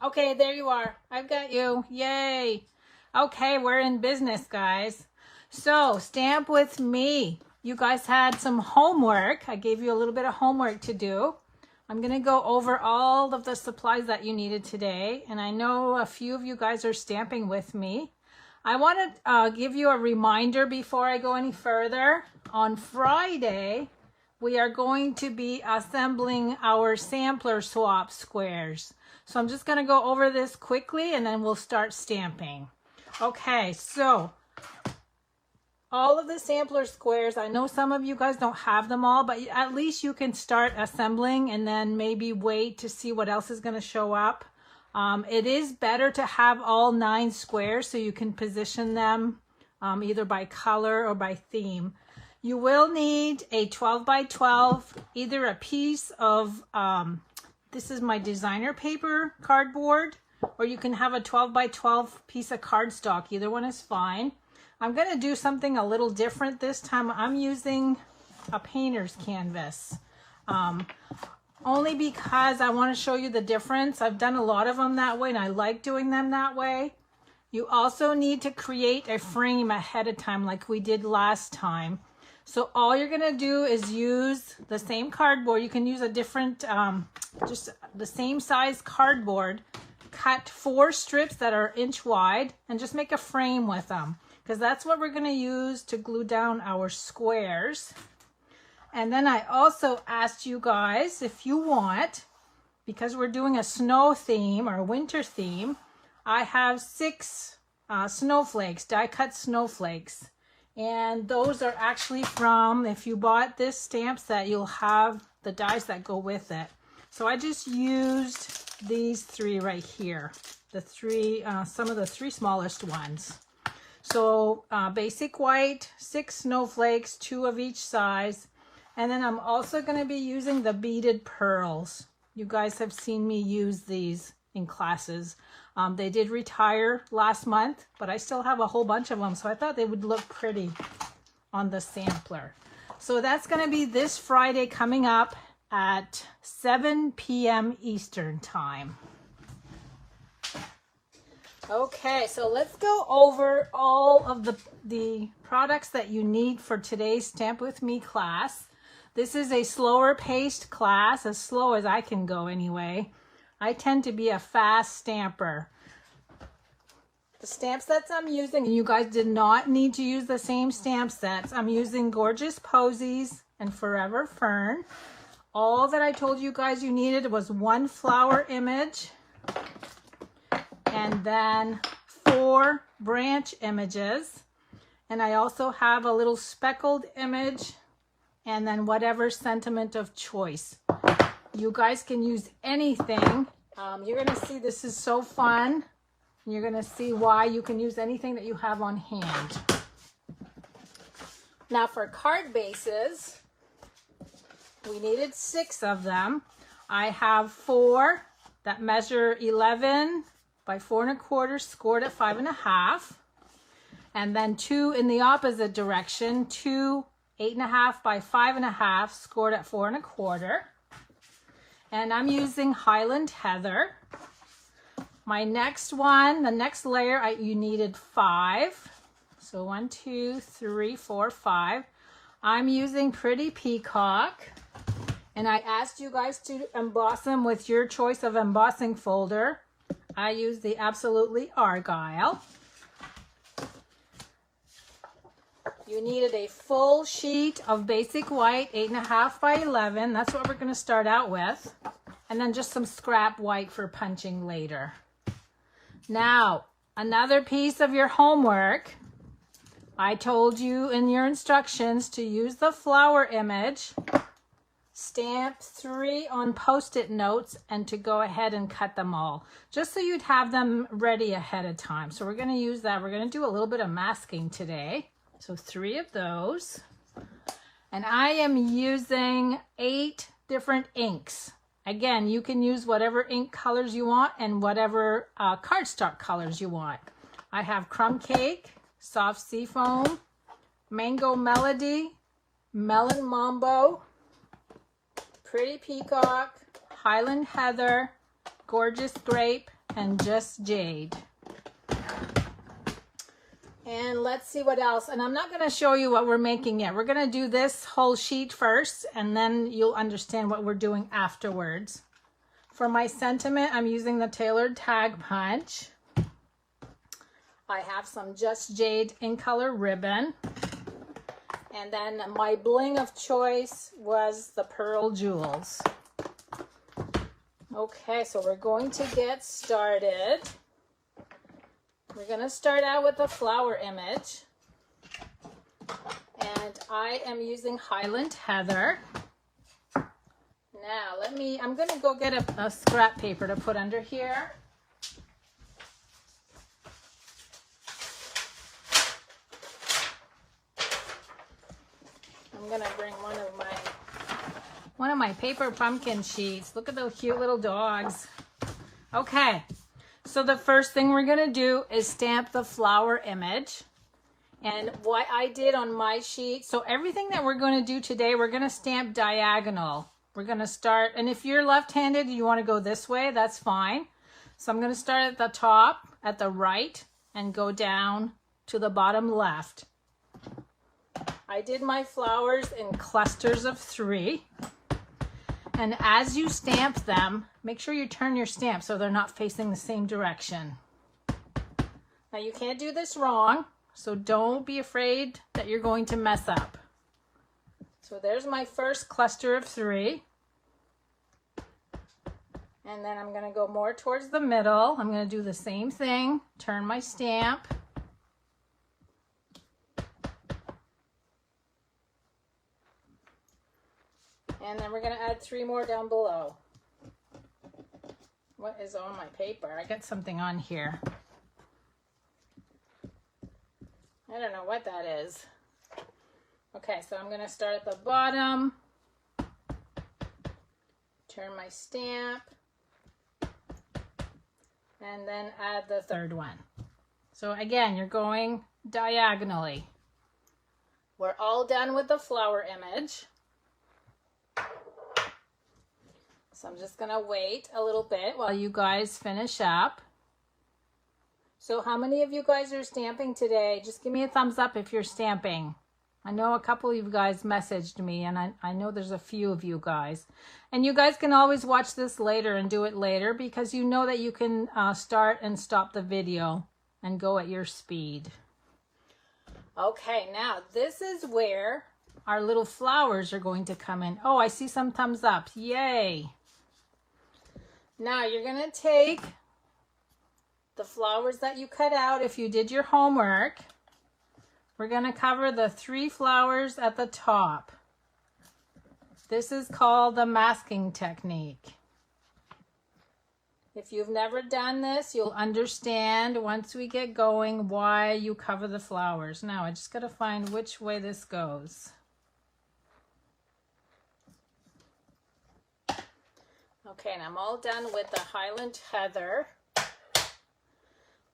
Okay, there you are. I've got you. Yay. Okay, we're in business, guys. So, stamp with me. You guys had some homework. I gave you a little bit of homework to do. I'm going to go over all of the supplies that you needed today. And I know a few of you guys are stamping with me. I want to give you a reminder before I go any further. On Friday, we are going to be assembling our sampler swap squares. So I'm just going to go over this quickly and then we'll start stamping. Okay, so all of the sampler squares, I know some of you guys don't have them all, but at least you can start assembling and then maybe wait to see what else is going to show up. It is better to have all 9 squares so you can position them either by color or by theme. You will need a 12 by 12, either a piece of, this is my designer paper cardboard, or you can have a 12 by 12 piece of cardstock. Either one is fine. I'm going to do something a little different this time. I'm using a painter's canvas. Only because I want to show you the difference. I've done a lot of them that way and I like doing them that way. You also need to create a frame ahead of time like we did last time. So all you're going to do is use the same cardboard. You can use a different, just the same size cardboard. Cut 4 strips that are inch wide and just make a frame with them, because that's what we're going to use to glue down our squares. And then I also asked you guys if you want, because we're doing a snow theme or a winter theme, I have 6 snowflakes, die cut snowflakes. And those are actually from, if you bought this stamp set, you'll have the dies that go with it. So I just used these 3 right here. The 3, some of the 3 smallest ones. So basic white, 6 snowflakes, 2 of each size. And then I'm also going to be using the beaded pearls. You guys have seen me use these in classes. They did retire last month, but I still have a whole bunch of them. So I thought they would look pretty on the sampler. So that's going to be this Friday coming up at 7 p.m. Eastern time. Okay, so let's go over all of the products that you need for today's Stamp With Me class. This is a slower paced class, as slow as I can go anyway. I tend to be a fast stamper. The stamp sets I'm using, and you guys did not need to use the same stamp sets. I'm using Gorgeous Posies and Forever Fern. All that I told you guys you needed was 1 flower image and then 4 branch images. And I also have a little speckled image and then whatever sentiment of choice. You guys can use anything. You're going to see this is so fun. You're going to see why you can use anything that you have on hand. Now for card bases, we needed 6 of them. I have 4 that measure 11 by 4 1/4, scored at 5 1/2. And then 2 in the opposite direction, 2 8 1/2 by 5 1/2, scored at 4 1/4. And I'm using Highland Heather. My next one, the next layer, you needed 5. So 1, 2, 3, 4, 5. I'm using Pretty Peacock. And I asked you guys to emboss them with your choice of embossing folder. I use the Absolutely Argyle. You needed a full sheet of basic white, 8 1/2 by 11. That's what we're going to start out with. And then just some scrap white for punching later. Now, another piece of your homework. I told you in your instructions to use the flower image, stamp 3 on Post-it notes, and to go ahead and cut them all, just so you'd have them ready ahead of time. So we're going to use that. We're going to do a little bit of masking today. So 3 of those. And I am using 8 different inks. Again, you can use whatever ink colors you want and whatever cardstock colors you want. I have Crumb Cake, Soft Seafoam, Mango Melody, Melon Mambo, Pretty Peacock, Highland Heather, Gorgeous Grape, and Just Jade. And let's see what else. And I'm not going to show you what we're making yet. We're going to do this whole sheet first, and then you'll understand what we're doing afterwards. For my sentiment, I'm using the Tailored Tag Punch. I have some Just Jade in color ribbon. And then my bling of choice was the Pearl Jewels. Okay, so we're going to get started. We're going to start out with the flower image. And I am using Highland Heather. Now, I'm going to go get a scrap paper to put under here. I'm going to bring one of my paper pumpkin sheets. Look at those cute little dogs. Okay. So the first thing we're going to do is stamp the flower image. And what I did on my sheet, so everything that we're going to do today, we're going to stamp diagonal. We're going to start, and if you're left-handed, you want to go this way, that's fine. So I'm going to start at the top, at the right, and go down to the bottom left. I did my flowers in clusters of 3. And as you stamp them, make sure you turn your stamp so they're not facing the same direction. Now you can't do this wrong, so don't be afraid that you're going to mess up. So there's my first cluster of 3. And then I'm going to go more towards the middle. I'm going to do the same thing, turn my stamp. And then we're going to add 3 more down below. What is on my paper? I got something on here. I don't know what that is. Okay, so I'm going to start at the bottom. Turn my stamp. And then add the 3rd one. So again, you're going diagonally. We're all done with the flower image. So I'm just going to wait a little bit while you guys finish up. So how many of you guys are stamping today? Just give me a thumbs up if you're stamping. I know a couple of you guys messaged me, and I know there's a few of you guys. And you guys can always watch this later and do it later, because you know that you can start and stop the video and go at your speed. Okay, now this is where our little flowers are going to come in. Oh, I see some thumbs up. Yay! Now you're going to take the flowers that you cut out if you did your homework. We're going to cover the 3 flowers at the top. This is called the masking technique. If you've never done this, you'll understand once we get going why you cover the flowers. Now I just got to find which way this goes. Okay, and I'm all done with the Highland Heather.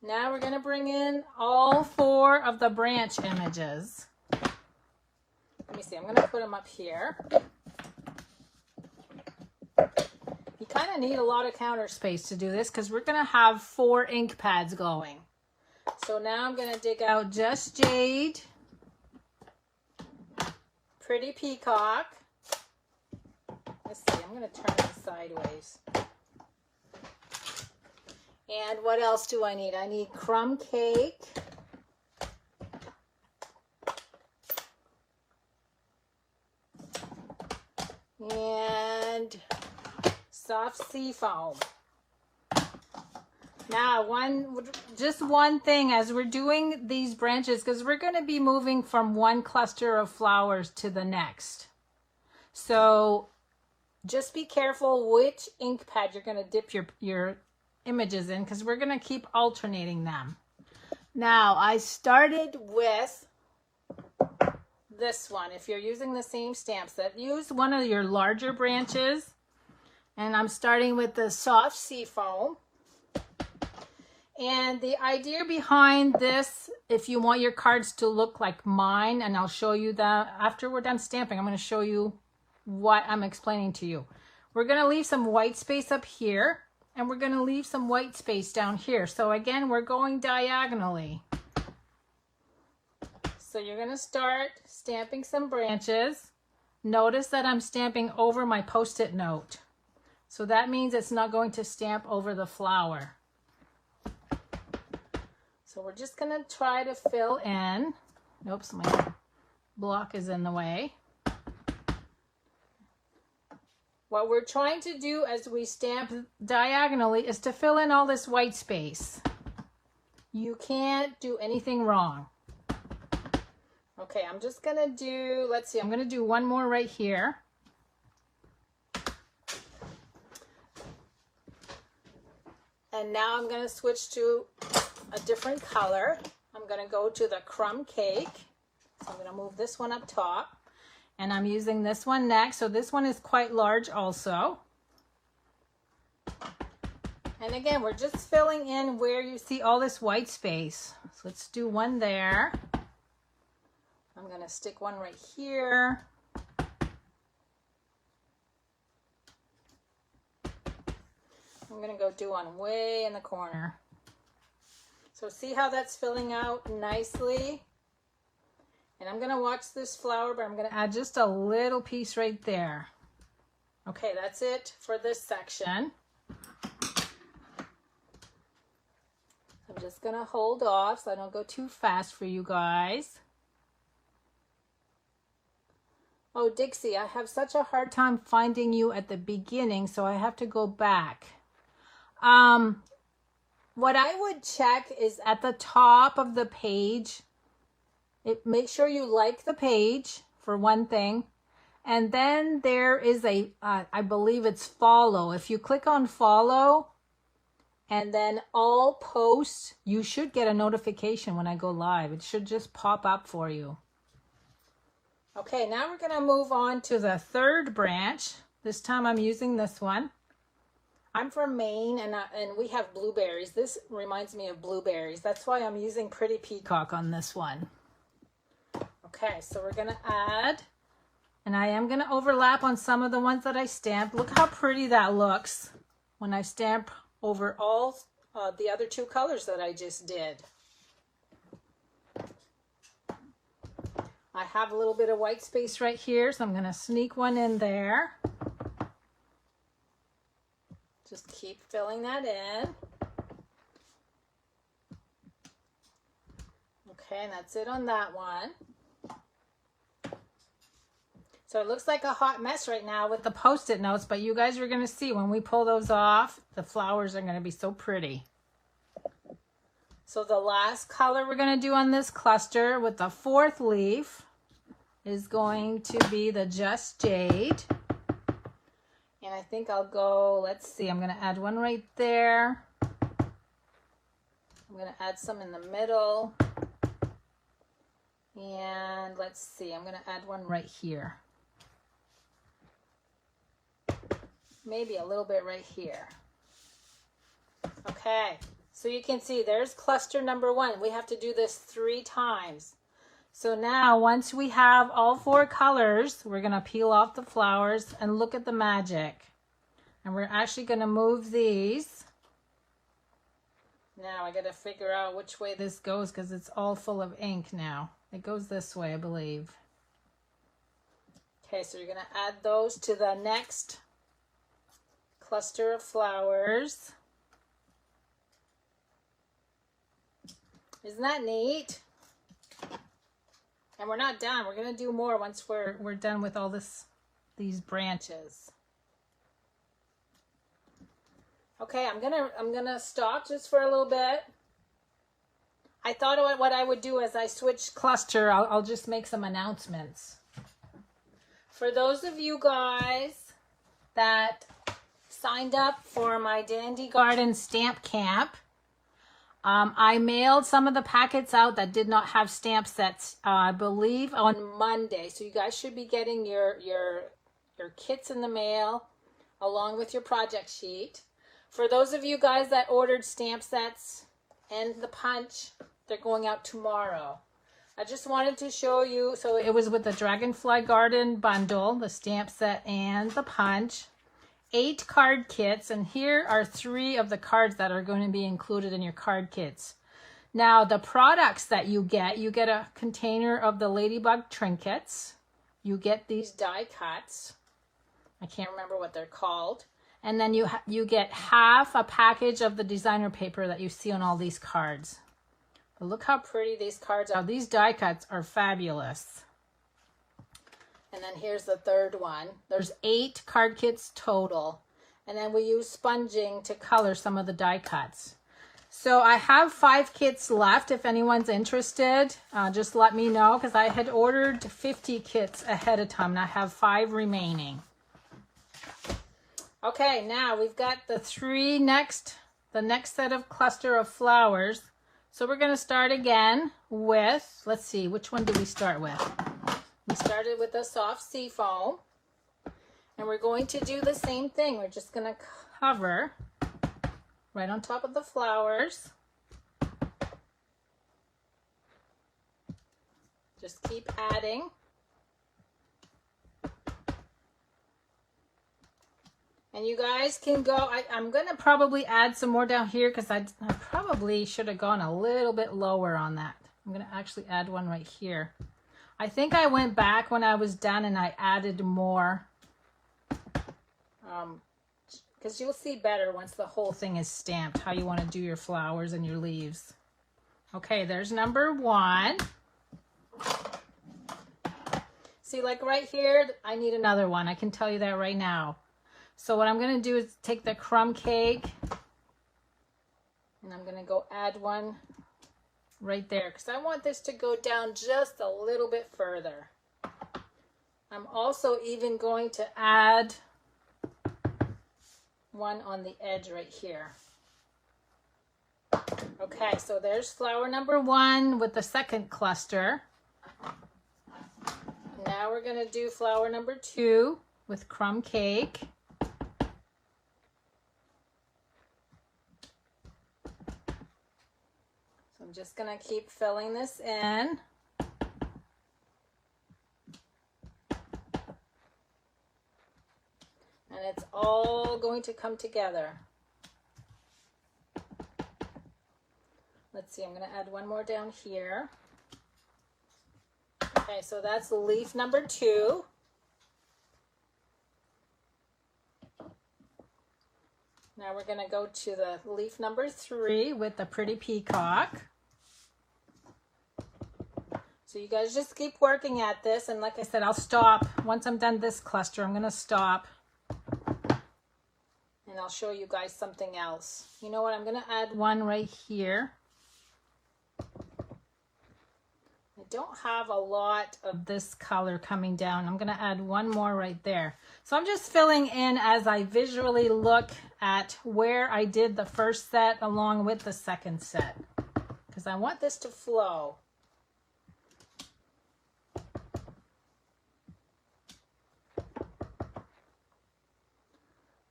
Now we're going to bring in all 4 of the branch images. Let me see, I'm going to put them up here. You kind of need a lot of counter space to do this because we're going to have 4 ink pads going. So now I'm going to dig out Just Jade, Pretty Peacock. Let's see, I'm going to turn this sideways. And what else do I need? I need Crumb Cake. And Soft Sea Foam. Now, just one thing as we're doing these branches, because we're going to be moving from one cluster of flowers to the next. So just be careful which ink pad you're going to dip your images in, because we're going to keep alternating them. Now, I started with this one. If you're using the same stamp set, use one of your larger branches. And I'm starting with the Soft Sea Foam. And the idea behind this, if you want your cards to look like mine, and I'll show you that after we're done stamping, I'm going to show you what I'm explaining to you. We're going to leave some white space up here, and we're going to leave some white space down here. So again, we're going diagonally. So you're going to start stamping some branches. Notice that I'm stamping over my Post-it note. So that means it's not going to stamp over the flower. So we're just going to try to fill in. Oops, my block is in the way. What we're trying to do as we stamp diagonally is to fill in all this white space. You can't do anything wrong. Okay, I'm just going to do, let's see, I'm going to do one more right here. And now I'm going to switch to a different color. I'm going to go to the crumb cake. So I'm going to move this one up top. And I'm using this one next. So this one is quite large also. And again, we're just filling in where you see all this white space. So let's do one there. I'm going to stick one right here. I'm going to go do one way in the corner. So see how that's filling out nicely? And I'm going to watch this flower, but I'm going to add just a little piece right there. Okay, that's it for this section. I'm just going to hold off so I don't go too fast for you guys. Oh, Dixie, I have such a hard time finding you at the beginning, so I have to go back. What I would check is at the top of the page. Make sure you like the page for one thing. And then there is a, I believe it's follow. If you click on follow and then all posts, you should get a notification when I go live. It should just pop up for you. Okay, now we're going to move on to the third branch. This time I'm using this one. I'm from Maine and we have blueberries. This reminds me of blueberries. That's why I'm using Pretty Peacock on this one. Okay, so we're going to add, and I am going to overlap on some of the ones that I stamped. Look how pretty that looks when I stamp over all the other two colors that I just did. I have a little bit of white space right here, so I'm going to sneak one in there. Just keep filling that in. Okay, and that's it on that one. So it looks like a hot mess right now with the Post-it notes, but you guys are going to see when we pull those off, the flowers are going to be so pretty. So the last color we're going to do on this cluster with the fourth leaf is going to be the Just Jade. And I think I'll go, let's see, I'm going to add one right there. I'm going to add some in the middle. And let's see, I'm going to add one right here. Maybe a little bit right here. Okay, so you can see there's cluster number one. We have to do this 3 times. So now once we have all 4 colors, we're going to peel off the flowers and look at the magic. And we're actually going to move these. Now I got to figure out which way this goes because it's all full of ink now. It goes this way, I believe. Okay, so you're going to add those to the next cluster of flowers. Isn't that neat? And we're not done. We're going to do more once we're done with all these branches. Okay, I'm gonna stop just for a little bit. I thought what I would do as I switch cluster, I'll just make some announcements. For those of you guys that signed up for my Dandy Garden Stamp Camp, I mailed some of the packets out that did not have stamp sets, I believe on Monday. So you guys should be getting your kits in the mail along with your project sheet. For those of you guys that ordered stamp sets and the punch, they're going out tomorrow. I just wanted to show you, so it was with the Dragonfly Garden bundle, the stamp set and the punch. 8 card kits, and here are 3 of the cards that are going to be included in your card kits. Now, the products that you get a container of the Ladybug trinkets. You get these die cuts. I can't remember what they're called. And then you get half a package of the designer paper that you see on all these cards. But look how pretty these cards are. These die cuts are fabulous. And then here's the third one. There's 8 card kits total. And then we use sponging to color some of the die cuts. So I have 5 kits left. If anyone's interested, just let me know, because I had ordered 50 kits ahead of time and I have 5 remaining. Okay, now we've got the next set of cluster of flowers. So we're going to start again with, let's see, which one did we start with? We started with the soft sea foam, and we're going to do the same thing. We're just going to cover right on top of the flowers. Just keep adding. And you guys can go, I'm going to probably add some more down here because I probably should have gone a little bit lower on that. I'm going to actually add one right here. I think I went back when I was done and I added more. Because you'll see better once the whole thing is stamped, how you want to do your flowers and your leaves. Okay, there's number 1. See, like right here, I need another one. I can tell you that right now. So what I'm going to do is take the crumb cake and I'm going to go add one right there because I want this to go down just a little bit further. I'm also even going to add one on the edge right here. Okay, so there's flower number 1 with the second cluster. Now we're going to do flower number 2 with crumb cake. So I'm just going to keep filling this in. And it's all going to come together. Let's see, I'm going to add one more down here. Okay, so that's leaf number 2. Now we're going to go to the leaf number 3 with the pretty peacock. So you guys just keep working at this, and like I said, I'll stop. Once I'm done this cluster, I'm going to stop. And I'll show you guys something else. You know what? I'm going to add one right here. I don't have a lot of this color coming down. I'm going to add one more right there. So I'm just filling in as I visually look at where I did the first set along with the second set, because I want this to flow.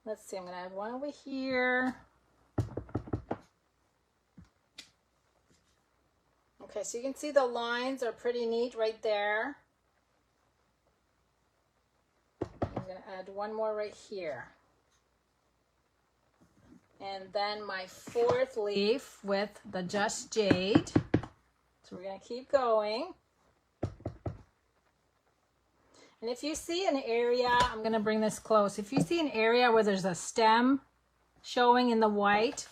Let's see, I'm going to add one over here. Okay, so you can see the lines are pretty neat right there. I'm going to add one more right here. And then my 4th leaf with the Just Jade. So we're going to keep going. And if you see an area, I'm going to bring this close. If you see an area where there's a stem showing in the white,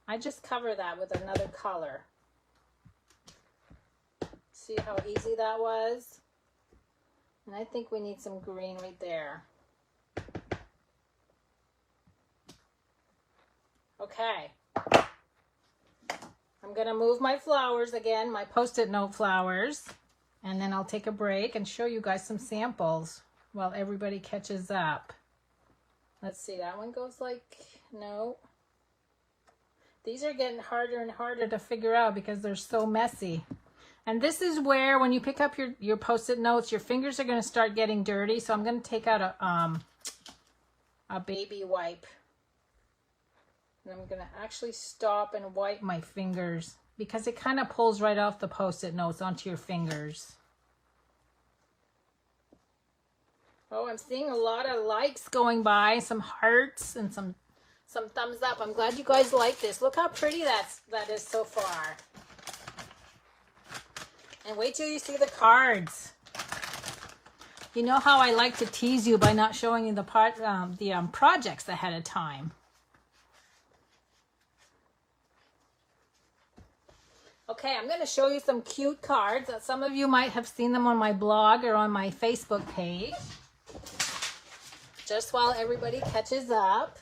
I just cover that with another color. See how easy that was? And I think we need some green right there. Okay. I'm going to move my flowers again, my Post-it note flowers. And then I'll take a break and show you guys some samples while everybody catches up. Let's see, that one goes like, no. These are getting harder and harder to figure out because they're so messy. And this is where, when you pick up your Post-it notes, your fingers are going to start getting dirty. So I'm going to take out a baby wipe. And I'm going to actually stop and wipe my fingers, because it kind of pulls right off the Post-it notes onto your fingers. Oh, I'm seeing a lot of likes going by, some hearts and some thumbs up. I'm glad you guys like this. Look how pretty that is so far. And wait till you see the cards. You know how I like to tease you by not showing you the projects ahead of time. Okay, I'm going to show you some cute cards. Some of you might have seen them on my blog or on my Facebook page. Just while everybody catches up.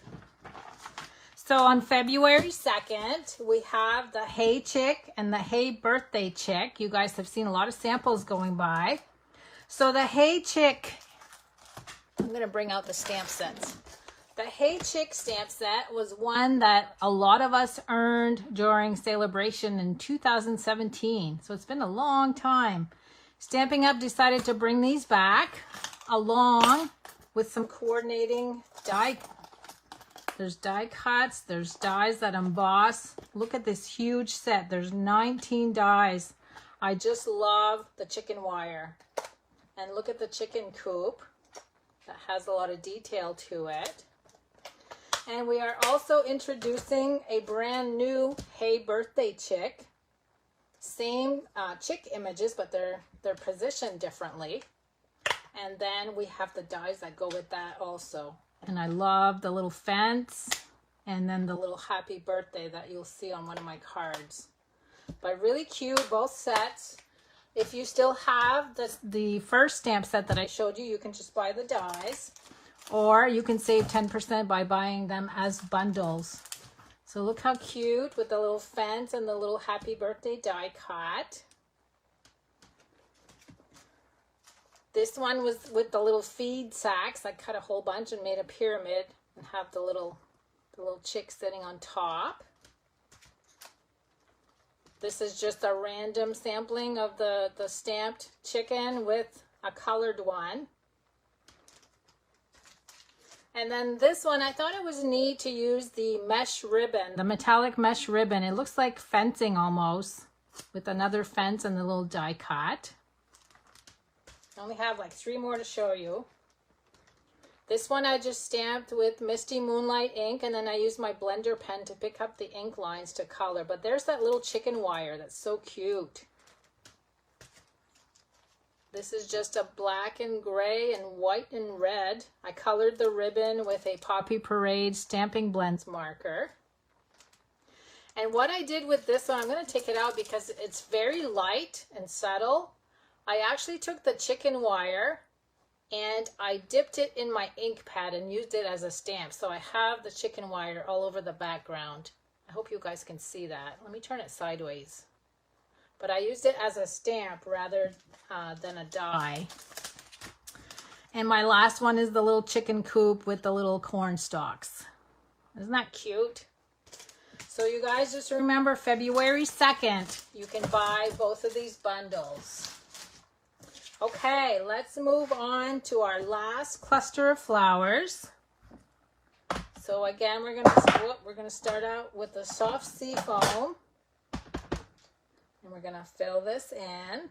So on February 2nd, we have the Hey Chick and the Hey Birthday Chick. You guys have seen a lot of samples going by. So the Hey Chick, I'm going to bring out the stamp sets. The Hey Chick stamp set was one that a lot of us earned during Celebration in 2017. So it's been a long time. Stampin' Up! Decided to bring these back along with some coordinating die. There's die cuts, there's dies that emboss. Look at this huge set. There's 19 dies. I just love the chicken wire. And look at the chicken coop. That has a lot of detail to it. And we are also introducing a brand new Hey Birthday Chick. Same chick images, but they're positioned differently. And then we have the dies that go with that also. And I love the little fence and then the little happy birthday that you'll see on one of my cards. But really cute, both sets. If you still have the first stamp set that I showed you, you can just buy the dies. Or you can save 10% by buying them as bundles. So look how cute with the little fence and the little happy birthday die cut. This one was with the little feed sacks. I cut a whole bunch and made a pyramid and have the little chick sitting on top. This is just a random sampling of the stamped chicken with a colored one. And then this one, I thought it was neat to use the mesh ribbon, the metallic mesh ribbon. It looks like fencing almost with another fence and the little die cut. I only have like 3 more to show you. This one I just stamped with Misty Moonlight ink, and then I used my blender pen to pick up the ink lines to color. But there's that little chicken wire that's so cute. This is just a black and gray and white and red. I colored the ribbon with a Poppy Parade Stamping Blends marker. And what I did with this one, I'm going to take it out because it's very light and subtle. I actually took the chicken wire and I dipped it in my ink pad and used it as a stamp. So I have the chicken wire all over the background. I hope you guys can see that. Let me turn it sideways. But I used it as a stamp rather than a die. And my last one is the little chicken coop with the little corn stalks. Isn't that cute? So you guys just remember February 2nd, you can buy both of these bundles. Okay, let's move on to our last cluster of flowers. So again, we're gonna start out with the soft sea foam, and we're gonna fill this in.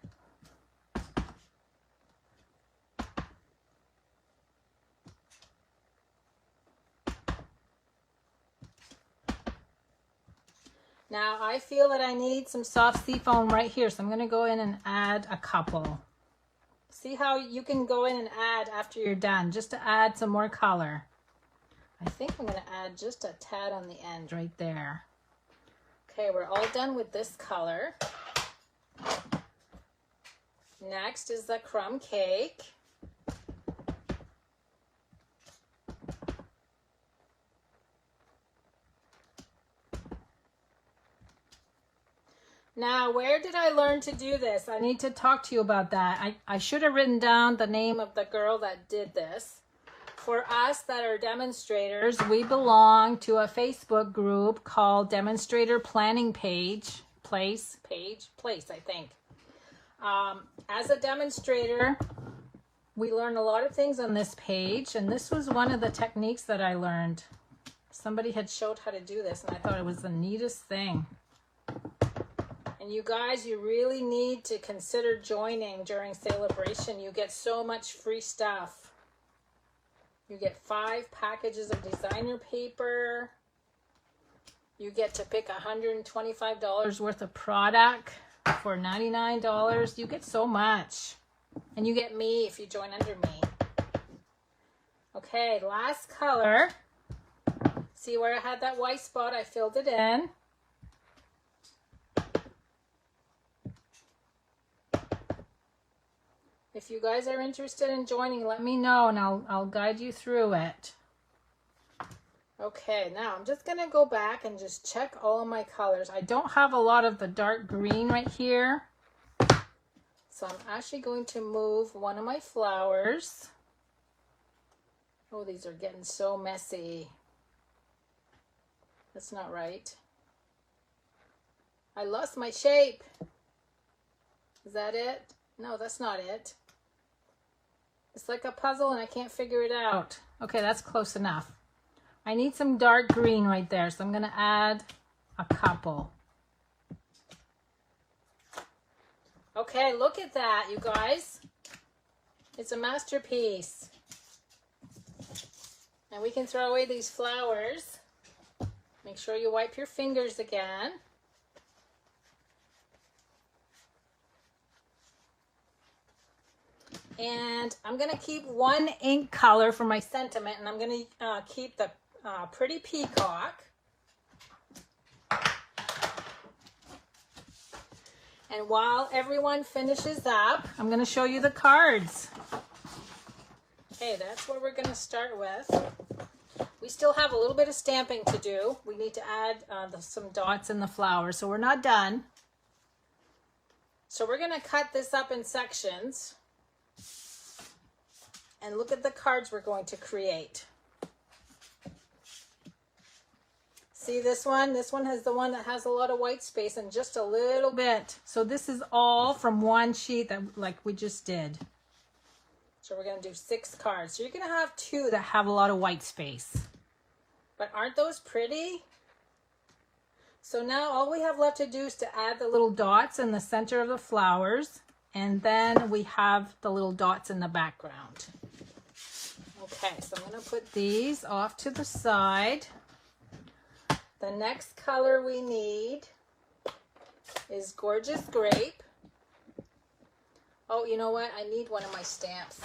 Now I feel that I need some soft sea foam right here, so I'm gonna go in and add a couple. See how you can go in and add after you're done, just to add some more color. I think I'm going to add just a tad on the end right there. Okay, we're all done with this color. Next is the crumb cake. Now, where did I learn to do this? I need to talk to you about that. I should have written down the name of the girl that did this. For us that are demonstrators, we belong to a Facebook group called Demonstrator Planning Place, I think. As a demonstrator, we learn a lot of things on this page, and this was one of the techniques that I learned. Somebody had showed how to do this, and I thought it was the neatest thing. And you guys, you really need to consider joining during Celebration. You get so much free stuff. You get 5 packages of designer paper. You get to pick $125 worth of product for $99. You get so much. And you get me if you join under me. Okay, last color. See where I had that white spot? I filled it in. If you guys are interested in joining, let me know and I'll guide you through it. Okay, now I'm just going to go back and just check all of my colors. I don't have a lot of the dark green right here. So I'm actually going to move one of my flowers. Oh, these are getting so messy. That's not right. I lost my shape. Is that it? No, that's not it. It's like a puzzle and I can't figure it out. Okay, that's close enough. I need some dark green right there, so I'm going to add a couple. Okay, look at that, you guys. It's a masterpiece. And we can throw away these flowers. Make sure you wipe your fingers again. And I'm going to keep one ink color for my sentiment, and I'm going to keep the Pretty Peacock. And while everyone finishes up, I'm going to show you the cards. Okay, that's what we're going to start with. We still have a little bit of stamping to do. We need to add some dots in the flowers, so we're not done. So we're going to cut this up in sections. And look at the cards we're going to create. See this one? This one has the one that has a lot of white space and just a little bit. So this is all from one sheet that like we just did. So we're going to do 6 cards. So you're going to have 2 that have a lot of white space. But aren't those pretty? So now all we have left to do is to add the little dots in the center of the flowers. And then we have the little dots in the background. Okay, so I'm going to put these off to the side. The next color we need is Gorgeous Grape. Oh, you know what? I need one of my stamps.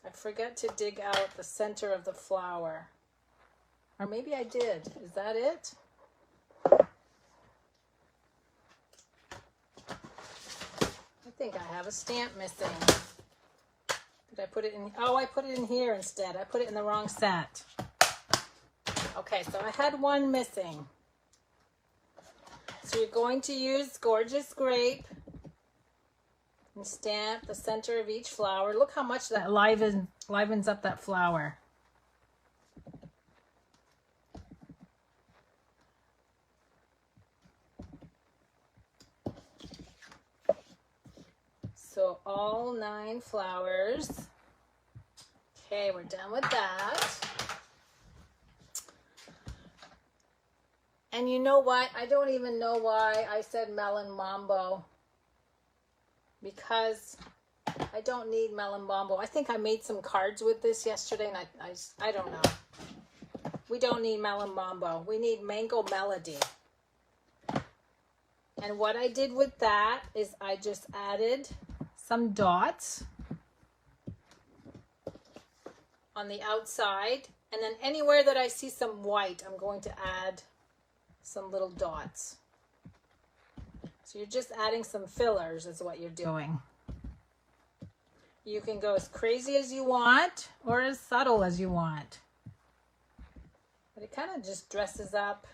I forgot to dig out the center of the flower. Or maybe I did. Is that it? I think I have a stamp missing. Did I put it in? Oh, I put it in here instead. I put it in the wrong set. Okay, so I had one missing. So you're going to use Gorgeous Grape and stamp the center of each flower. Look how much that livens up that flower. So all 9 flowers. Okay, we're done with that. And you know what? I don't even know why I said Melon Mambo. Because I don't need Melon Mambo. I think I made some cards with this yesterday and I don't know. We don't need Melon Mambo. We need Mango Melody. And what I did with that is I just added some dots on the outside, and then anywhere that I see some white, I'm going to add some little dots. So you're just adding some fillers is what you're doing. You can go as crazy as you want or as subtle as you want. But it kind of just dresses up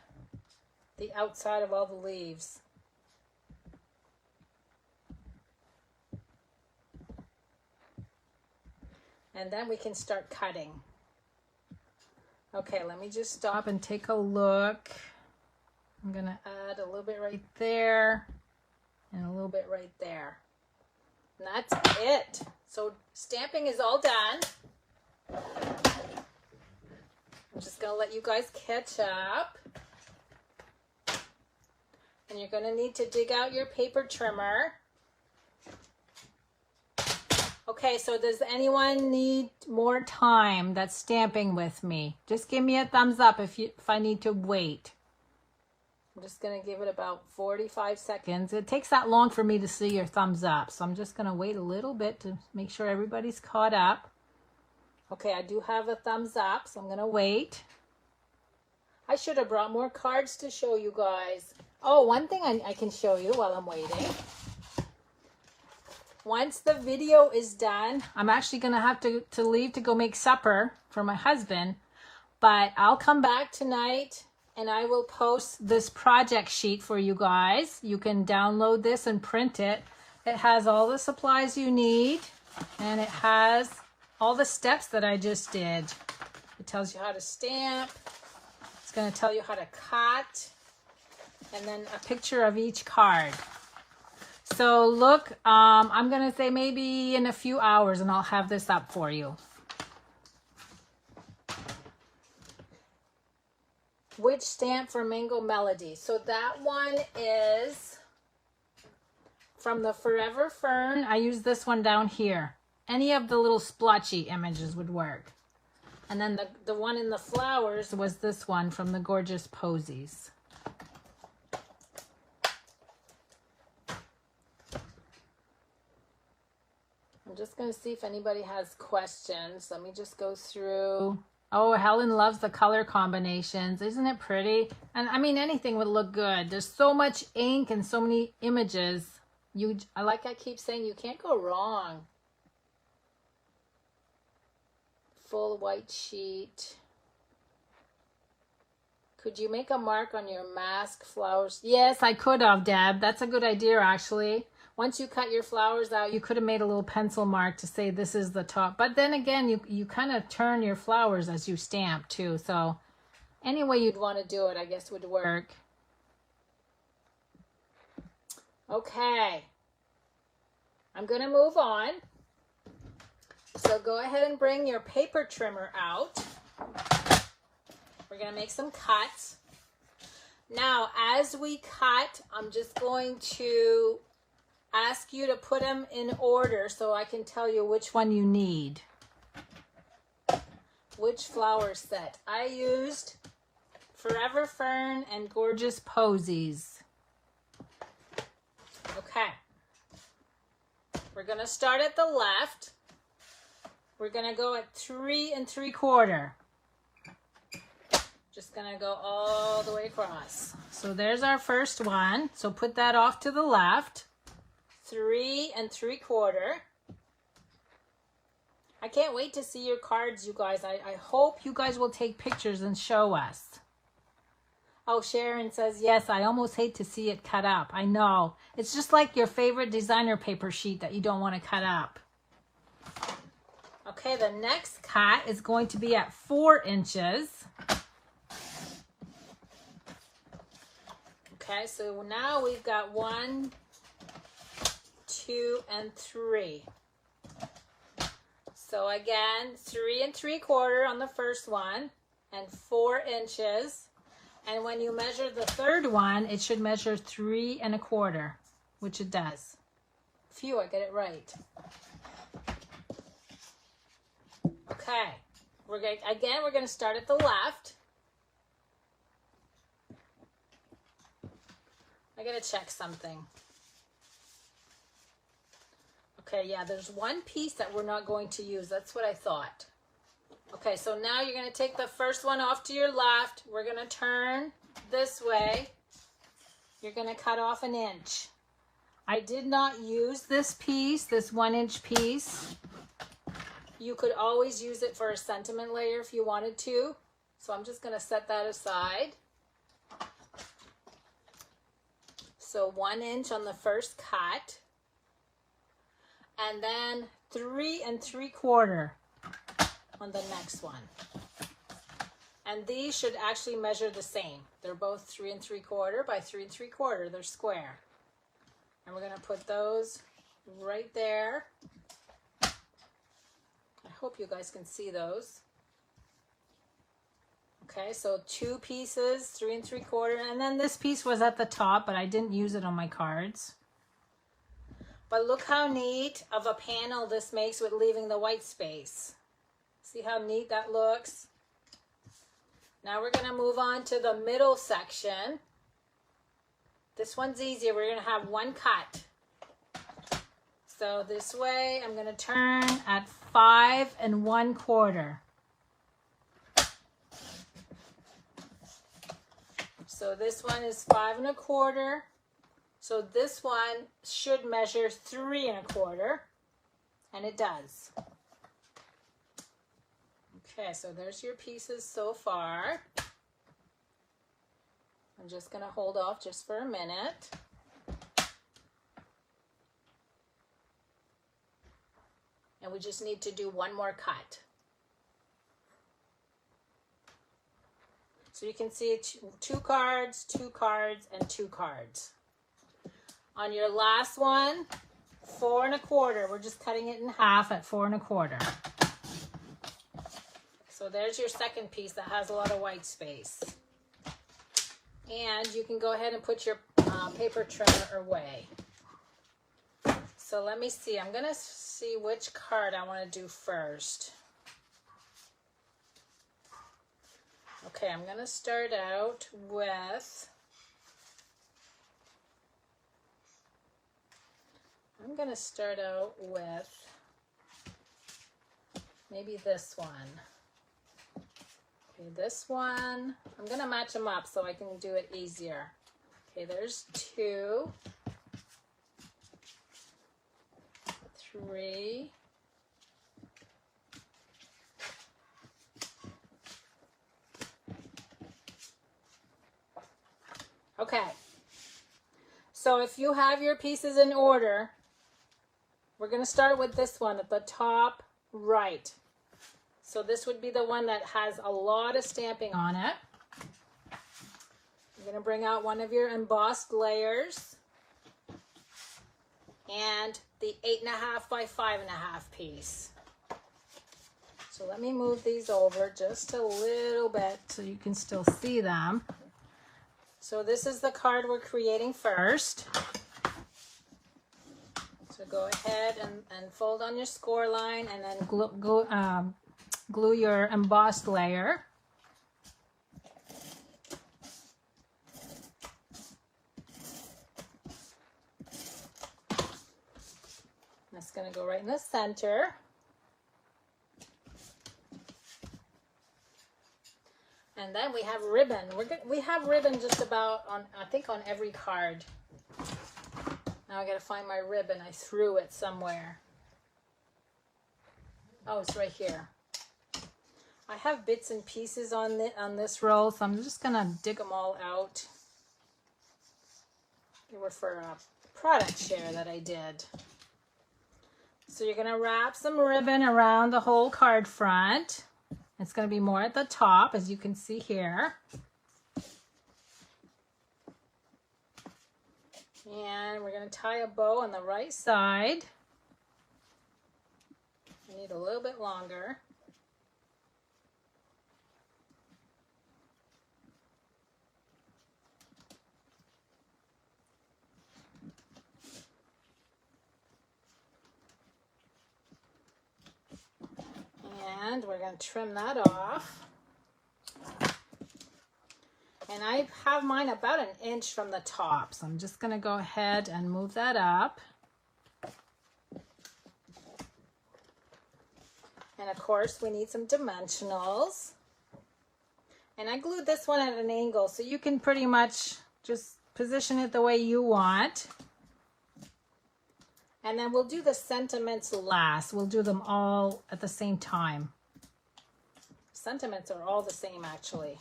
the outside of all the leaves. And then we can start cutting. Okay, let me just stop and take a look. I'm going to add a little bit right there and a little bit right there. And that's it. So stamping is all done. I'm just going to let you guys catch up. And you're going to need to dig out your paper trimmer. Okay, so does anyone need more time that's stamping with me? Just give me a thumbs up if I need to wait. I'm just going to give it about 45 seconds. It takes that long for me to see your thumbs up, so I'm just going to wait a little bit to make sure everybody's caught up. Okay, I do have a thumbs up, so I'm going to wait. I should have brought more cards to show you guys. Oh, one thing I can show you while I'm waiting. Once the video is done, I'm actually going to have to leave to go make supper for my husband. But I'll come back tonight and I will post this project sheet for you guys. You can download this and print it. It has all the supplies you need. And it has all the steps that I just did. It tells you how to stamp. It's going to tell you how to cut. And then a picture of each card. So look, I'm going to say maybe in a few hours and I'll have this up for you. Which stamp for Mango Melody? So that one is from the Forever Fern. I use this one down here. Any of the little splotchy images would work. And then the one in the flowers was this one from the Gorgeous Posies. I'm just going to see if anybody has questions. Let me just go through. Oh, Helen loves the color combinations. Isn't it pretty? And I mean, anything would look good. There's so much ink and so many images. I keep saying, you can't go wrong. Full white sheet. Could you make a mark on your mask flowers? Yes, I could have, Deb. That's a good idea, actually. Once you cut your flowers out, you could have made a little pencil mark to say this is the top. But then again, you kind of turn your flowers as you stamp too. So any way you'd want to do it, I guess would work. Okay. I'm going to move on. So go ahead and bring your paper trimmer out. We're going to make some cuts. Now, as we cut, I'm just going to ask you to put them in order so I can tell you which one you need. Which flower set? I used Forever Fern and Gorgeous Posies. Okay. We're going to start at the left. We're going to go at 3 3/4. Just going to go all the way across. So there's our first one. So put that off to the left. 3 3/4. I can't wait to see your cards, you guys. I hope you guys will take pictures and show us. Oh, Sharon says, yes, I almost hate to see it cut up. I know. It's just like your favorite designer paper sheet that you don't want to cut up. Okay, the next cut is going to be at 4 inches. Okay, so now we've got 1, 2, and 3. So again, 3 3/4 on the first one and 4 inches. And when you measure the third one, it should measure 3 1/4, which it does. Phew, I get it right. Okay, we're going to start at the left. I got to check something. Okay, yeah, there's one piece that we're not going to use. That's what I thought. Okay, so now you're going to take the first one off to your left. We're going to turn this way. You're going to cut off 1 inch. I did not use this piece, this 1 inch piece. You could always use it for a sentiment layer if you wanted to. So I'm just going to set that aside. So 1 inch on the first cut. And then 3 3/4 on the next one. And these should actually measure the same. They're both 3 3/4 by 3 3/4. They're square. And we're going to put those right there. I hope you guys can see those. Okay, so 2 pieces, 3 3/4. And then this piece was at the top, but I didn't use it on my cards. But look how neat of a panel this makes with leaving the white space. See how neat that looks? Now we're gonna move on to the middle section. This one's easier. We're gonna have one cut. So this way, I'm gonna turn at 5 1/4. So this one is 5 1/4. So this one should measure 3 1/4, and it does. Okay, so there's your pieces so far. I'm just gonna hold off just for a minute. And we just need to do one more cut. So you can see two cards, 2 cards, and 2 cards. On your last one, 4 1/4. We're just cutting it in half at 4 1/4. So there's your second piece that has a lot of white space. And you can go ahead and put your paper trimmer away. So let me see. I'm going to see which card I want to do first. Okay, I'm going to start out with... maybe this one. Okay, this one, I'm gonna match them up so I can do it easier. Okay, there's 2, 3, okay. So if you have your pieces in order, we're gonna start with this one at the top right. So this would be the one that has a lot of stamping on it. You're going to bring out one of your embossed layers and the 8.5 by 5.5 piece. So let me move these over just a little bit so you can still see them. So this is the card we're creating first. So go ahead and fold on your score line and then glue your embossed layer. That's going to go right in the center. And then we have ribbon. We have ribbon just about on, I think, on every card. Now I got to find my ribbon. I threw it somewhere. Oh, it's right here. I have bits and pieces on this roll, so I'm just gonna dig them all out. They were for a product share that I did. So you're gonna wrap some ribbon around the whole card front. It's gonna be more at the top, as you can see here. And we're gonna tie a bow on the right side. You need a little bit longer. And we're going to trim that off. And I have mine about 1 inch from the top. So I'm just going to go ahead and move that up. And of course, we need some dimensionals. And I glued this one at an angle, so you can pretty much just position it the way you want. And then we'll do the sentiments last. We'll do them all at the same time. Sentiments are all the same, actually.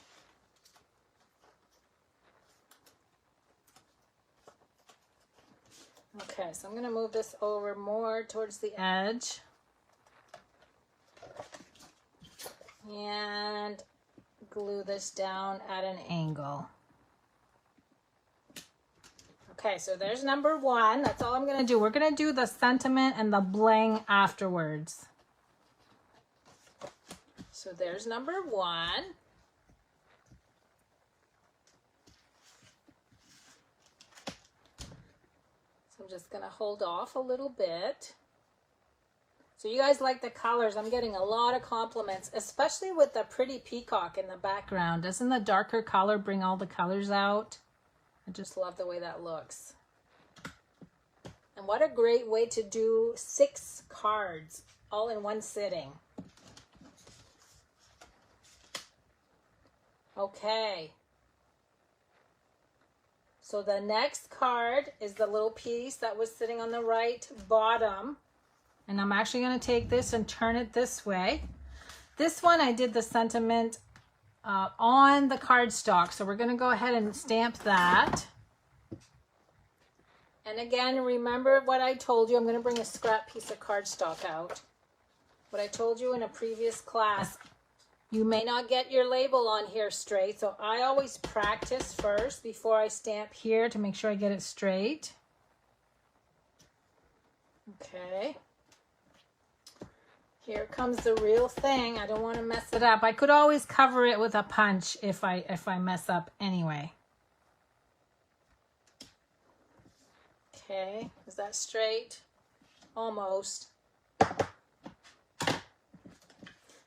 Okay, so I'm going to move this over more towards the edge. And glue this down at an angle. Okay, so there's number 1. That's all I'm going to do. We're going to do the sentiment and the bling afterwards. So there's number 1. So I'm just going to hold off a little bit. So you guys like the colors. I'm getting a lot of compliments, especially with the pretty peacock in the background. Doesn't the darker color bring all the colors out? I just love the way that looks. And what a great way to do 6 cards all in one sitting. Okay. So the next card is the little piece that was sitting on the right bottom. And I'm actually going to take this and turn it this way. This one I did the sentiment on the cardstock. So we're going to go ahead and stamp that. And again, remember what I told you. I'm going to bring a scrap piece of cardstock out. What I told you in a previous class. You may not get your label on here straight. So I always practice first before I stamp here to make sure I get it straight. Okay. Here comes the real thing. I don't want to mess it up. I could always cover it with a punch if I mess up anyway. Okay, is that straight? Almost.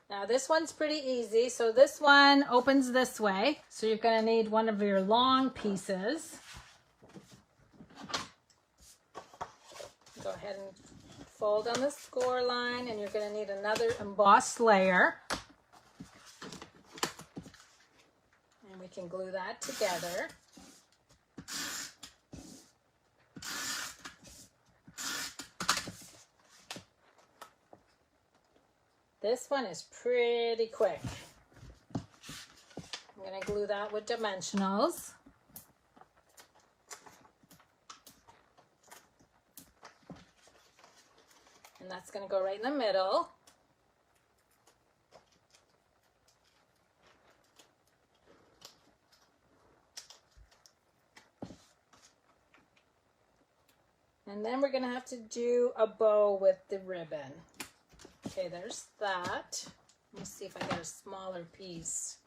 Now this one's pretty easy. So this one opens this way. So you're going to need one of your long pieces. Go ahead and fold on the score line, and you're going to need another embossed layer. And we can glue that together. This one is pretty quick. I'm going to glue that with dimensionals. And that's going to go right in the middle. And then we're going to have to do a bow with the ribbon. Okay, there's that. Let me see if I get a smaller piece.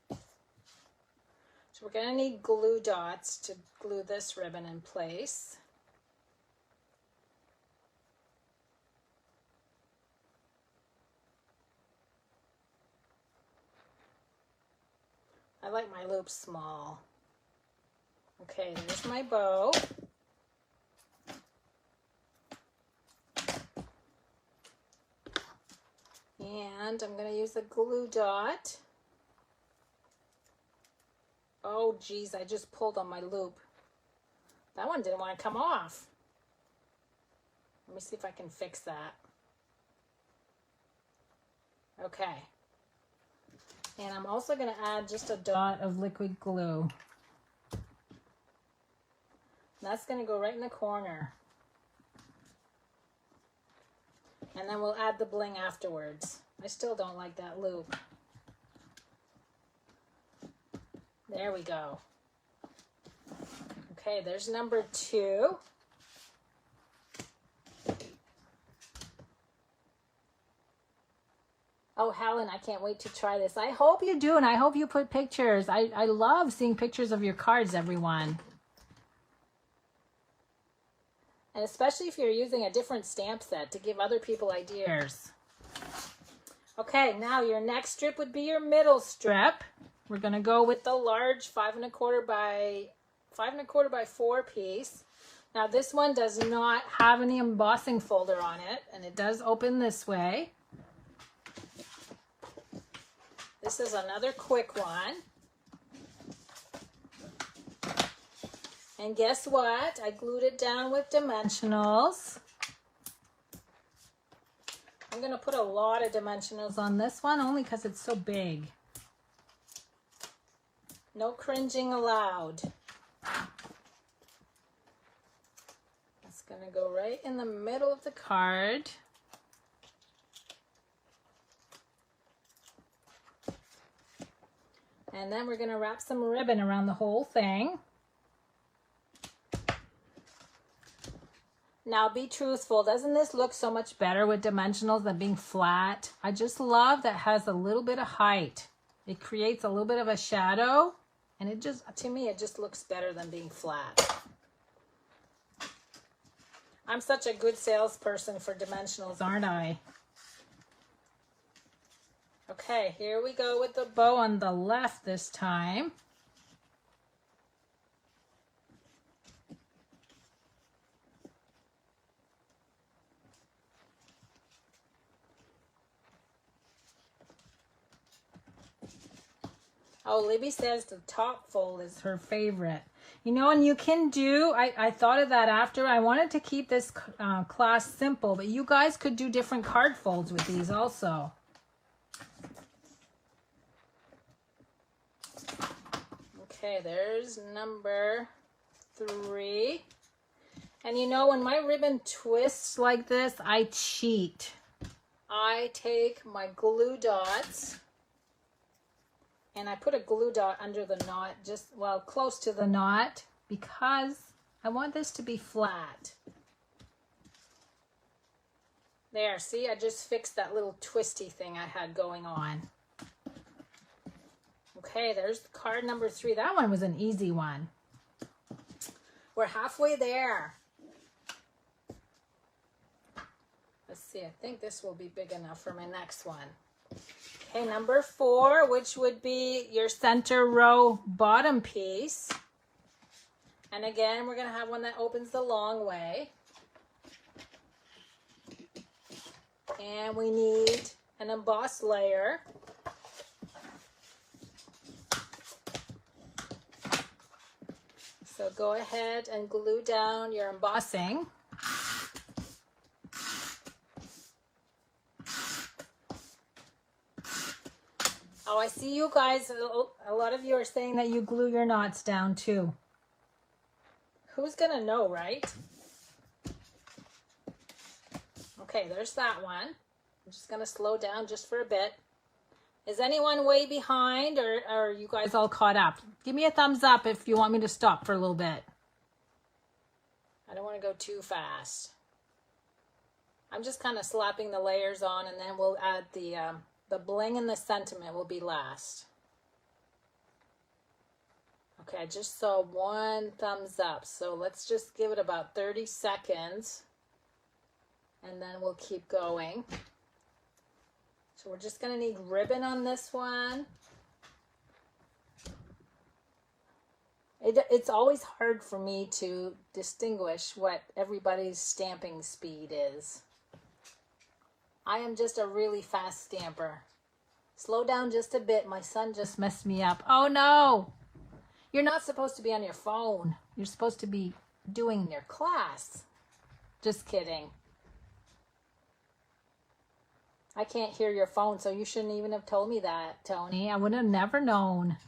So we're going to need glue dots to glue this ribbon in place. I like my loops small. Okay, there's my bow. And I'm going to use a glue dot. Oh, geez, I just pulled on my loop. That one didn't want to come off. Let me see if I can fix that. Okay. And I'm also going to add just a dot of liquid glue. And that's going to go right in the corner. And then we'll add the bling afterwards. I still don't like that loop. There we go. Okay, there's number 2. Oh, Helen, I can't wait to try this. I hope you do, and I hope you put pictures. I love seeing pictures of your cards, everyone. And especially if you're using a different stamp set to give other people ideas. Okay, now your next strip would be your middle strip. We're going to go with the large 5 1/4 by 4 piece. Now this one does not have any embossing folder on it, and it does open this way. This is another quick one. And guess what? I glued it down with dimensionals. I'm going to put a lot of dimensionals on this one only because it's so big. No cringing allowed. It's going to go right in the middle of the card. And then we're going to wrap some ribbon around the whole thing. Now be truthful. Doesn't this look so much better with dimensionals than being flat? I just love that it has a little bit of height. It creates a little bit of a shadow. And it just, to me, it just looks better than being flat. I'm such a good salesperson for dimensionals, aren't I? Okay, here we go with the bow on the left this time. Oh, Libby says the top fold is her favorite. You know, and you can do, I thought of that after. I wanted to keep this class simple, but you guys could do different card folds with these also. Okay, there's number 3. And you know, when my ribbon twists like this, I cheat. I take my glue dots and I put a glue dot under the knot, just, well, close to the knot, because I want this to be flat. There, see, I just fixed that little twisty thing I had going on. Okay, there's card number 3. That one was an easy one. We're halfway there. Let's see, I think this will be big enough for my next one. Okay, number 4, which would be your center row bottom piece. And again, we're going to have one that opens the long way. And we need an embossed layer. So go ahead and glue down your embossing. Oh, I see you guys, a lot of you are saying that you glue your knots down too. Who's gonna know, right? Okay, there's that one. I'm just gonna slow down just for a bit. Is anyone way behind, or are you guys all caught up? Give me a thumbs up if you want me to stop for a little bit. I don't want to go too fast. I'm just kind of slapping the layers on, and then we'll add the bling and the sentiment will be last. Okay, I just saw one thumbs up, so let's just give it about 30 seconds, and then we'll keep going. So we're just going to need ribbon on this one. It's always hard for me to distinguish what everybody's stamping speed is. I am just a really fast stamper. Slow down just a bit. My son just messed me up. Oh no! You're not supposed to be on your phone. You're supposed to be doing your class. Just kidding. I can't hear your phone, so you shouldn't even have told me that, Tony. I would have never known.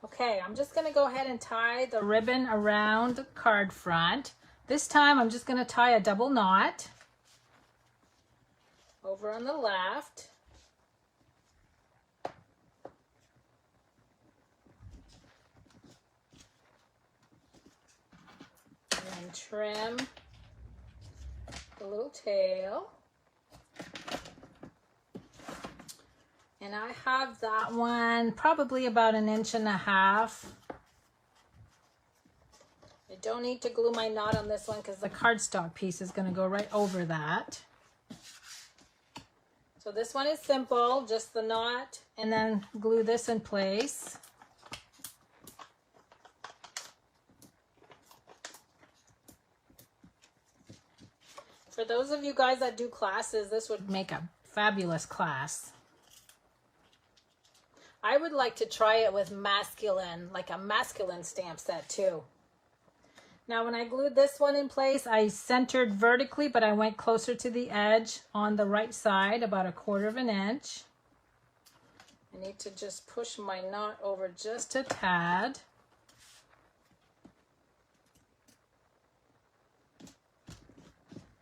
Okay, I'm just going to go ahead and tie the ribbon around the card front. This time, I'm just going to tie a double knot over on the left. And then trim the little tail. And I have that one probably about 1.5 inches. I don't need to glue my knot on this one because the cardstock piece is going to go right over that. So this one is simple, just the knot, and then glue this in place. For those of you guys that do classes, this would make a fabulous class. I would like to try it with masculine, like a masculine stamp set too. Now when I glued this one in place, I centered vertically, but I went closer to the edge on the right side, about 1/4 inch. I need to just push my knot over just a tad.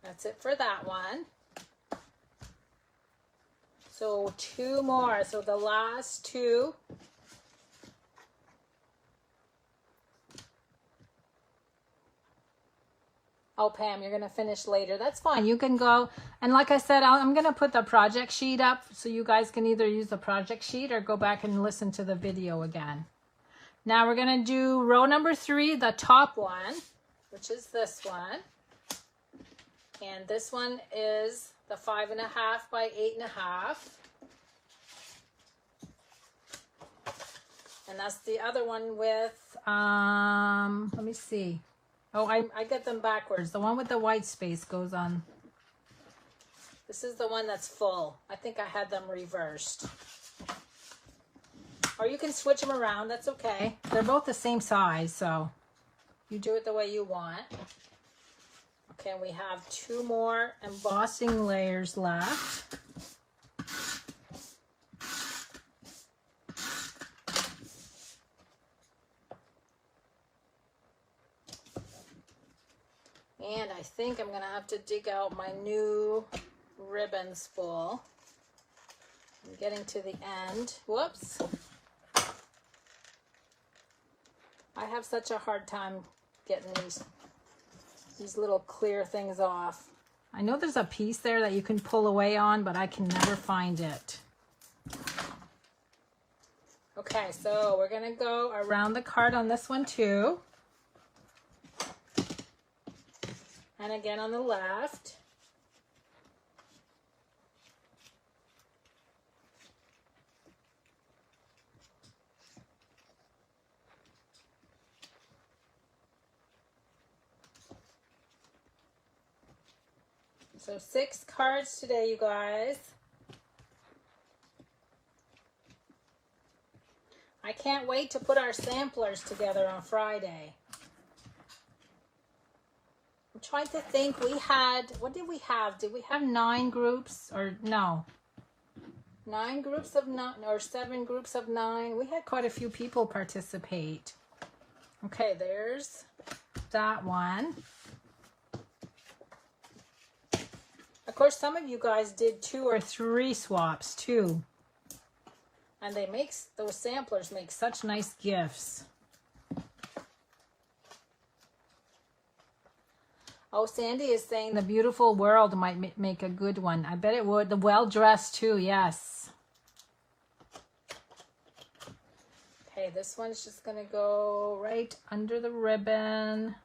That's it for that one. So 2 more, so the last 2. Oh, Pam, you're going to finish later. That's fine. You can go. And like I said, I'm going to put the project sheet up so you guys can either use the project sheet or go back and listen to the video again. Now we're going to do row number 3, the top one, which is this one. And this one is the 5.5 by 8.5. And that's the other one with, let me see. Oh, I get them backwards. The one with the white space goes on. This is the one that's full. I think I had them reversed. Or you can switch them around. That's okay. They're both the same size, so you do it the way you want. Okay, we have 2 more embossing layers left. And I think I'm going to have to dig out my new ribbon spool. I'm getting to the end. Whoops. I have such a hard time getting these little clear things off. I know there's a piece there that you can pull away on, but I can never find it. Okay, so we're going to go around the card on this one too. And again on the left. So 6 cards today, you guys. I can't wait to put our samplers together on Friday. I'm trying to think. We had, what did we have? Did we have 9 groups or no? 9 groups of 9 or 7 groups of 9. We had quite a few people participate. Okay, there's that one. Of course, some of you guys did 2 or 3 swaps too. And those samplers make such nice gifts. Oh, Sandy is saying the beautiful world might make a good one. I bet it would. The well-dressed too, yes. Okay, this one's just going to go right under the ribbon.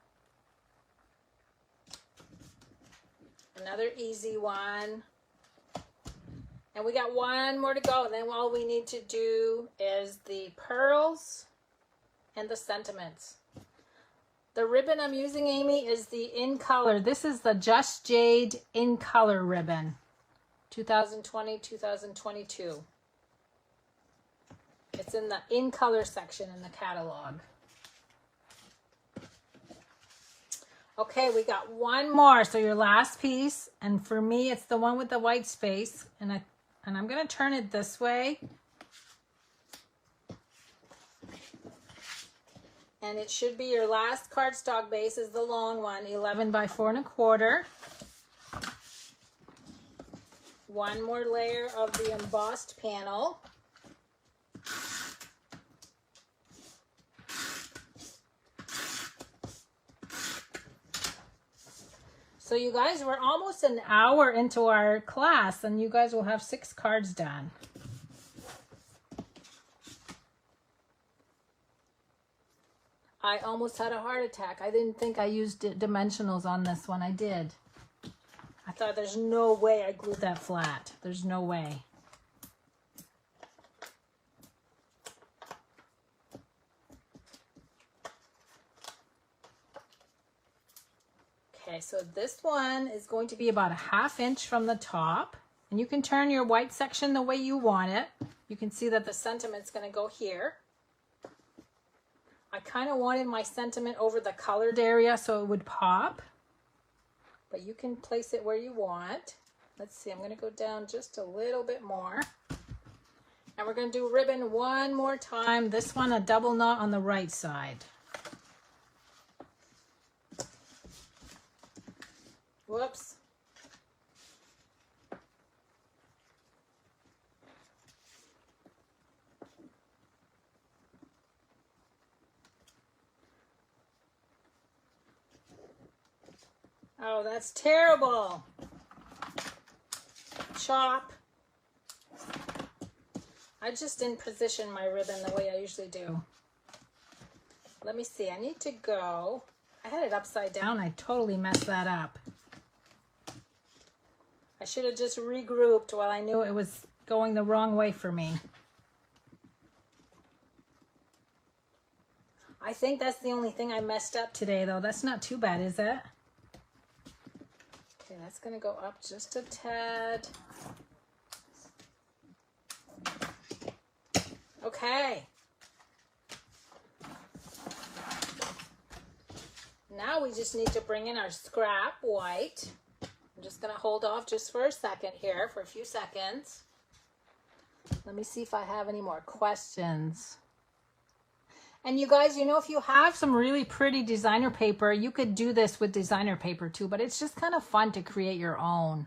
Another easy one. And we got 1 more to go. And then all we need to do is the pearls and the sentiments. The ribbon I'm using, Amy, is the In Color. This is the Just Jade In Color ribbon. 2020-2022. It's in the In Color section in the catalog. Okay, we got 1 more. So your last piece, and for me, it's the one with the white space. And I'm going to turn it this way. And it should be your last cardstock base is the long one, 11 by 4.25. 1 more layer of the embossed panel. So you guys, we're almost an hour into our class and you guys will have 6 cards done. I almost had a heart attack. I didn't think I used dimensionals on this one. I did. I thought there's no way I glued that flat. There's no way. Okay, so this one is going to be about a 1/2 inch from the top. And you can turn your white section the way you want it. You can see that the sentiment's going to go here. I kind of wanted my sentiment over the colored area so it would pop. But you can place it where you want. Let's see, I'm going to go down just a little bit more. And we're going to do ribbon 1 more time. This one, a double knot on the right side. Whoops. Oh, that's terrible. Chop. I just didn't position my ribbon the way I usually do. let me see. I need to go. I had it upside down. I totally messed that up. I should have just regrouped while I knew it was going the wrong way for me. I think that's the only thing I messed up today, though. That's not too bad, is it? Okay, that's going to go up just a tad. Okay. Now we just need to bring in our scrap white. I'm just going to hold off just for a second here, for a few seconds. Let me see if I have any more questions. And you guys, you know, if you have some really pretty designer paper, you could do this with designer paper too, but it's just kind of fun to create your own.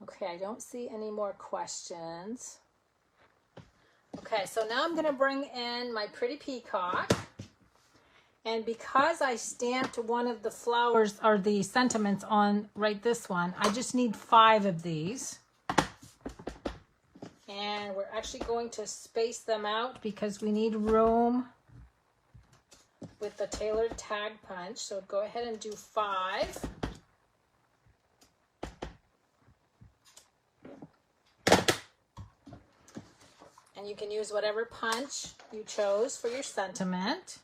Okay, I don't see any more questions. Okay, so now I'm going to bring in my pretty peacock. And because I stamped one of the flowers or the sentiments on right this one, I just need 5 of these. And we're actually going to space them out because we need room with the tailored tag punch. So go ahead and do 5. And you can use whatever punch you chose for your sentiment.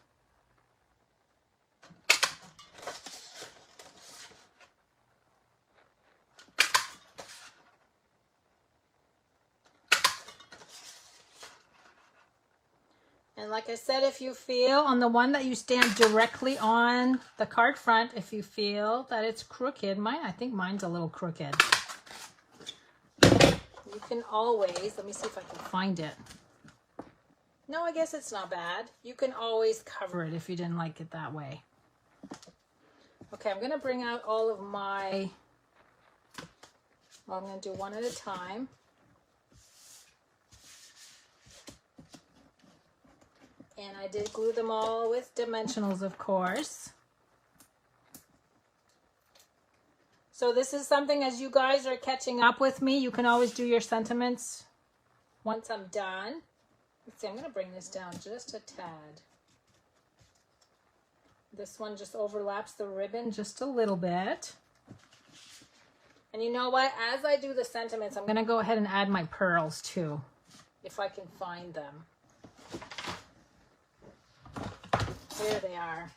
And like I said, if you feel on the one that you stamp directly on the card front, if you feel that it's crooked, I think mine's a little crooked. You can always, let me see if I can find it. No, I guess it's not bad. You can always cover it if you didn't like it that way. Okay, I'm going to bring out all of my, well, I'm going to do one at a time. And I did glue them all with dimensionals, of course. So this is something, as you guys are catching up with me, you can always do your sentiments once I'm done. Let's see, I'm going to bring this down just a tad. This one just overlaps the ribbon just a little bit. And you know what? As I do the sentiments, I'm going to go ahead and add my pearls too, if I can find them. Here they are.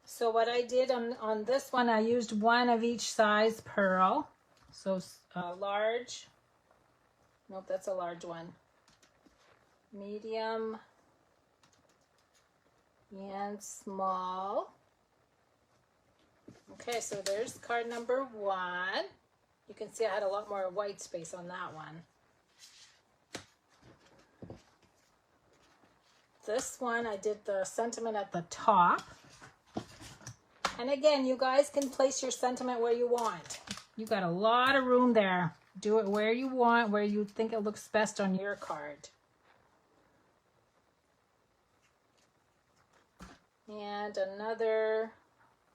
So what I did on this one, I used one of each size pearl. So large, nope, that's a large one. Medium and small. Okay, so there's card number 1. You can see I had a lot more white space on that one. This one, I did the sentiment at the top. And again, you guys can place your sentiment where you want. You got a lot of room there. Do it where you want, where you think it looks best on your card. And another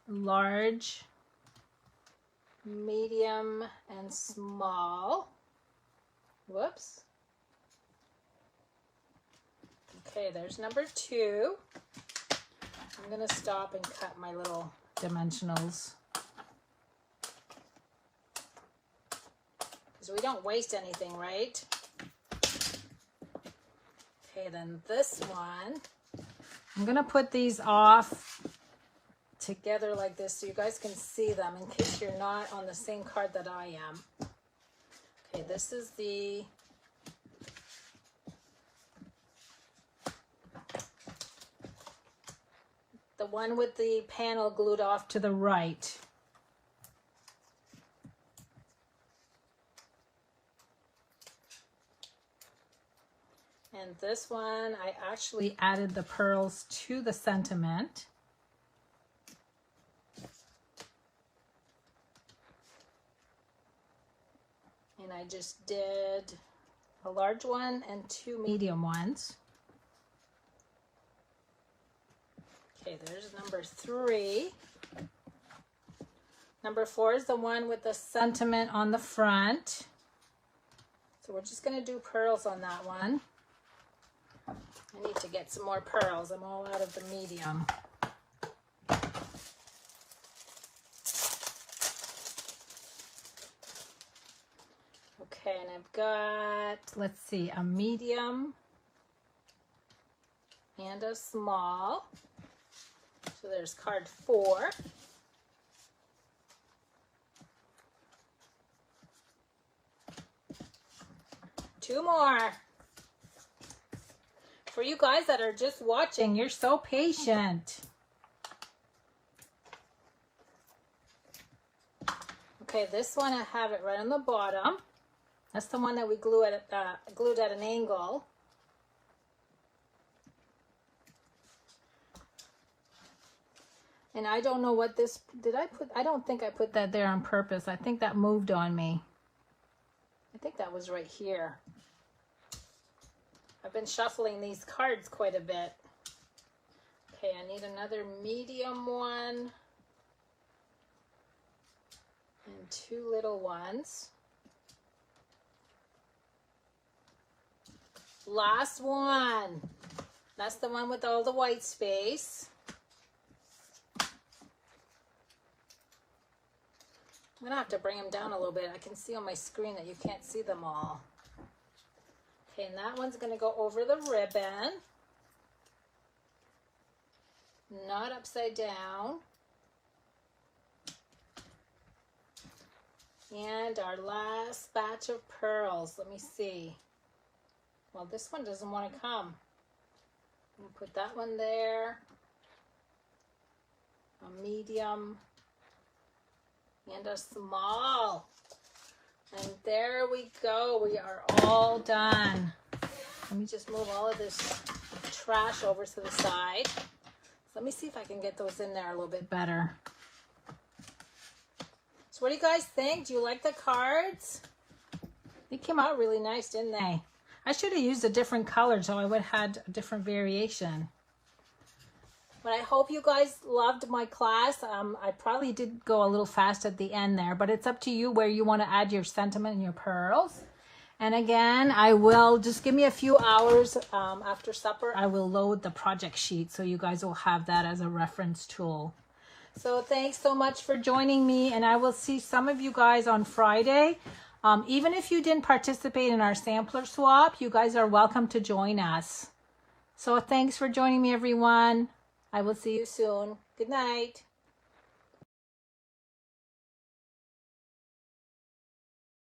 large, medium, and small. Whoops. Okay, there's number 2. I'm going to stop and cut my little dimensionals, because we don't waste anything, right? Okay, then this one, I'm going to put these off together like this so you guys can see them in case you're not on the same card that I am. Okay, this is the one with the panel glued off to the right. And this one, I actually added the pearls to the sentiment. And I just did a large one and 2 medium ones. Okay, there's number 3. Number 4 is the one with the sentiment on the front. So we're just going to do pearls on that one. I need to get some more pearls. I'm all out of the medium. Okay, and I've got, let's see, a medium and a small. So there's card 4. Two more. For you guys that are just watching, you're so patient. Okay, this one I have it right on the bottom. That's the one that we glued at an angle. And I don't know what this, I don't think I put that there on purpose. I think that moved on me. I think that was right here. I've been shuffling these cards quite a bit. Okay, I need another medium one. And 2 little ones. Last one. That's the one with all the white space. I'm going to have to bring them down a little bit. I can see on my screen that you can't see them all. Okay, and that one's going to go over the ribbon. Not upside down. And our last batch of pearls. Let me see. Well, this one doesn't want to come. I'm going to put that one there. A medium. And a small. And there we go. We are all done. Let me just move all of this trash over to the side. Let me see if I can get those in there a little bit better. So what do you guys think? Do you like the cards? They came out really nice, didn't they? I should have used a different color so I would have had a different variation. But I hope you guys loved my class. I probably did go a little fast at the end there, but it's up to you where you want to add your sentiment and your pearls. And again, I will just give me a few hours after supper. I will load the project sheet so you guys will have that as a reference tool. So thanks so much for joining me, and I will see some of you guys on Friday. Even if you didn't participate in our sampler swap, you guys are welcome to join us. So thanks for joining me, everyone. I will see you soon. Good night.